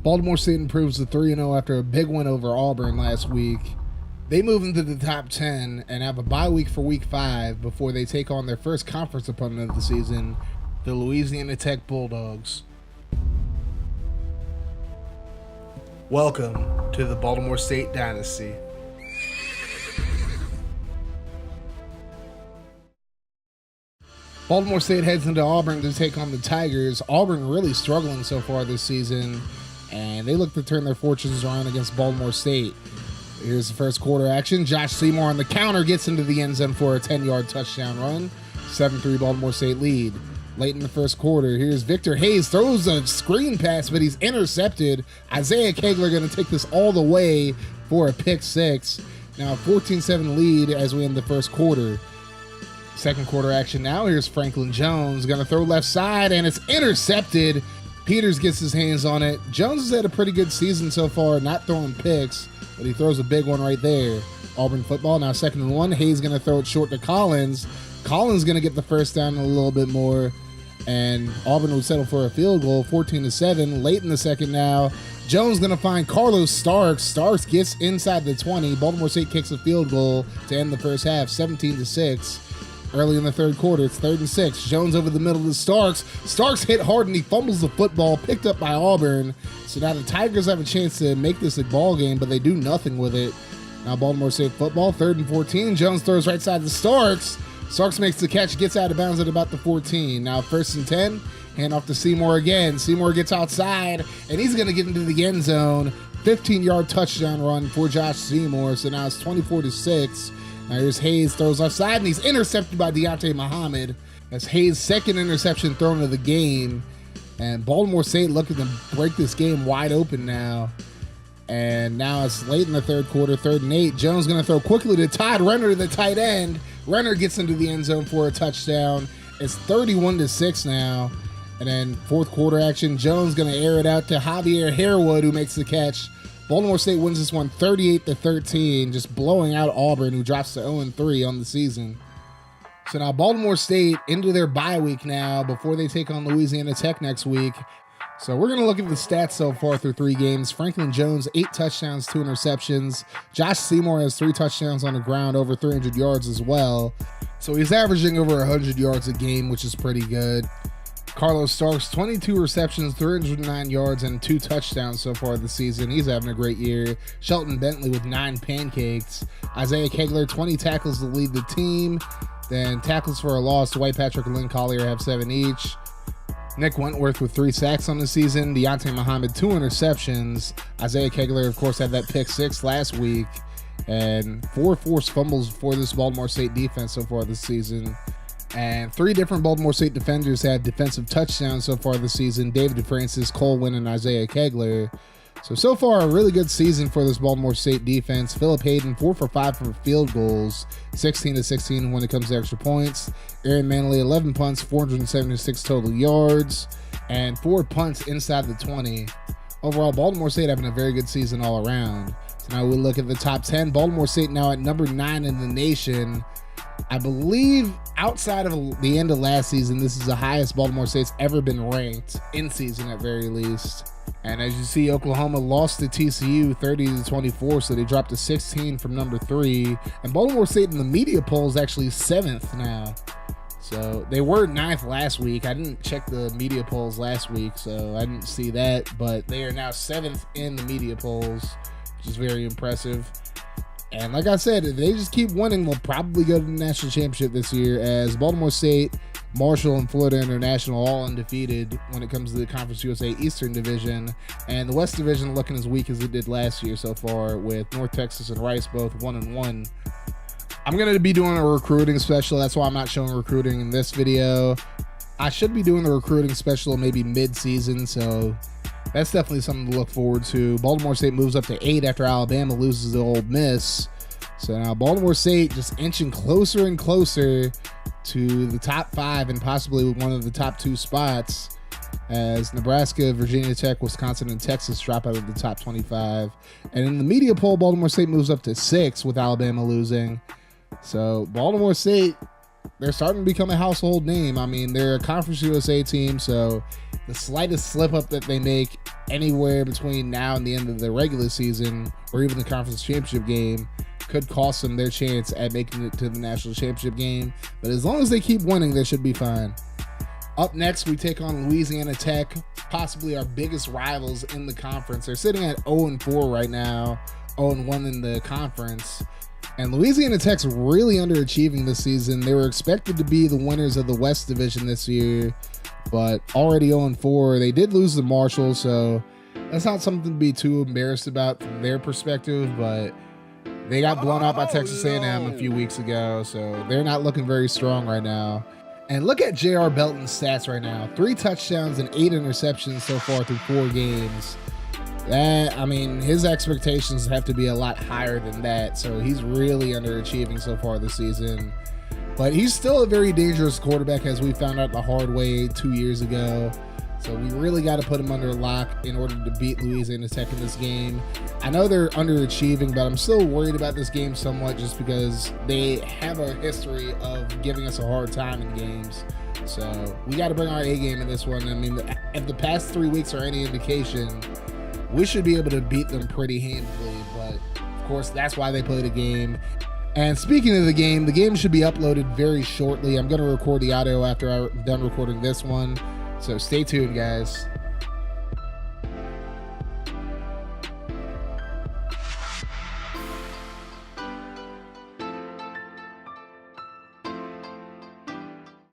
Baltimore State improves to 3-0 after a big win over Auburn last week. They move into the top 10 and have a bye week for week 5 before they take on their first conference opponent of the season, the Louisiana Tech Bulldogs. Welcome to the Baltimore State Dynasty. Baltimore State heads into Auburn to take on the Tigers. Auburn really struggling so far this season, and they look to turn their fortunes around against Baltimore State. Here's the first quarter action. Josh Seymour on the counter gets into the end zone for a 10-yard touchdown run. 7-3 Baltimore State lead. Late in the first quarter, here's Victor Hayes, throws a screen pass, but he's intercepted. Isaiah Kegler going to take this all the way for a pick six. Now 14-7 lead as we end the first quarter. Second quarter action now. Here's Franklin Jones going to throw left side, and it's intercepted. Peters gets his hands on it. Jones has had a pretty good season so far, not throwing picks, but he throws a big one right there. Auburn football now 2nd and 1. Hayes going to throw it short to Collins. Collins going to get the first down a little bit more, and Auburn will settle for a field goal, 14-7. Late in the second now. Jones going to find Carlos Starks. Starks gets inside the 20. Baltimore State kicks a field goal to end the first half, 17-6. Early in the third quarter, it's 3rd and 6. Jones over the middle to Starks. Starks hit hard and he fumbles the football, picked up by Auburn. So now the Tigers have a chance to make this a ball game, but they do nothing with it. Now Baltimore State football, 3rd and 14. Jones throws right side to Starks. Starks makes the catch, gets out of bounds at about the 14. Now 1st and 10, hand off to Seymour again. Seymour gets outside, and he's going to get into the end zone. 15-yard touchdown run for Josh Seymour. So now it's 24-6. Now here's Hayes, throws left side, and he's intercepted by Deontay Muhammad. That's Hayes' second interception thrown of the game. And Baltimore State looking to break this game wide open now. And now it's late in the third quarter, 3rd and 8. Jones going to throw quickly to Todd Renner, the tight end. Renner gets into the end zone for a touchdown. It's 31-6 now. And then fourth quarter action, Jones going to air it out to Javier Harewood, who makes the catch. Baltimore State wins this one 38-13, just blowing out Auburn, who drops to 0-3 on the season. So now Baltimore State into their bye week now before they take on Louisiana Tech next week. So we're going to look at the stats so far through 3 games. Franklin Jones, 8 touchdowns, 2 interceptions. Josh Seymour has 3 touchdowns on the ground, over 300 yards as well. So he's averaging over 100 yards a game, which is pretty good. Carlos Starks, 22 receptions, 309 yards, and 2 touchdowns so far this season. He's having a great year. Shelton Bentley with 9 pancakes. Isaiah Kegler, 20 tackles to lead the team. Then tackles for a loss, Dwight Patrick and Lynn Collier have 7 each. Nick Wentworth with 3 sacks on the season. Deontay Muhammad, 2 interceptions. Isaiah Kegler, of course, had that pick 6 last week. And 4 forced fumbles for this Baltimore State defense so far this season. And 3 different Baltimore State defenders had defensive touchdowns so far this season. David DeFrancis, Cole Winn, and Isaiah Kegler. So far, a really good season for this Baltimore State defense. Philip Hayden, 4 for 5 for field goals, 16-16 when it comes to extra points. Aaron Manley, 11 punts, 476 total yards, and 4 punts inside the 20. Overall, Baltimore State having a very good season all around. So now we look at the top 10. Baltimore State now at number 9 in the nation. I believe outside of the end of last season, this is the highest Baltimore State's ever been ranked, in season at very least. And as you see, Oklahoma lost to TCU 30-24, so they dropped to 16 from number 3. And Baltimore State in the media poll is actually 7th now. So they were 9th last week. I didn't check the media polls last week, so I didn't see that. But they are now 7th in the media polls, which is very impressive. And like I said, if they just keep winning, they'll probably go to the national championship this year, as Baltimore State, Marshall, and Florida International all undefeated when it comes to the Conference USA Eastern Division. And the West Division looking as weak as it did last year so far, with North Texas and Rice both 1-1. I'm going to be doing a recruiting special. That's why I'm not showing recruiting in this video. I should be doing the recruiting special maybe mid-season, so that's definitely something to look forward to. Baltimore State moves up to 8 after Alabama loses to Ole Miss. So now Baltimore State just inching closer and closer to the top 5 and possibly one of the top 2 spots, as Nebraska, Virginia Tech, Wisconsin, and Texas drop out of the top 25. And in the media poll, Baltimore State moves up to 6 with Alabama losing. So Baltimore State they're starting to become a household name. I mean, they're a Conference USA team, so the slightest slip up that they make anywhere between now and the end of the regular season, or even the conference championship game, could cost them their chance at making it to the national championship game. But as long as they keep winning, they should be fine. Up next, we take on Louisiana Tech, possibly our biggest rivals in the conference. They're sitting at 0-4 right now, 0-1 in the conference. And Louisiana Tech's really underachieving this season. They were expected to be the winners of the West Division this year, but already 0-4. They did lose to Marshall, so that's not something to be too embarrassed about from their perspective, but they got blown out by Texas A&M a few weeks ago, so they're not looking very strong right now. And look at J.R. Belton's stats right now. 3 touchdowns and 8 interceptions so far through 4 games. That, I mean, his expectations have to be a lot higher than that, so he's really underachieving so far this season. But he's still a very dangerous quarterback, as we found out the hard way 2 years ago. So we really got to put him under lock in order to beat Louisiana Tech in this game. I know they're underachieving, but I'm still worried about this game somewhat just because they have a history of giving us a hard time in games. So we got to bring our A game in this one. I mean, if the past 3 weeks are any indication, we should be able to beat them pretty handily. But of course, that's why they play the game. And speaking of the game should be uploaded very shortly. I'm going to record the audio after I'm done recording this one. So stay tuned, guys.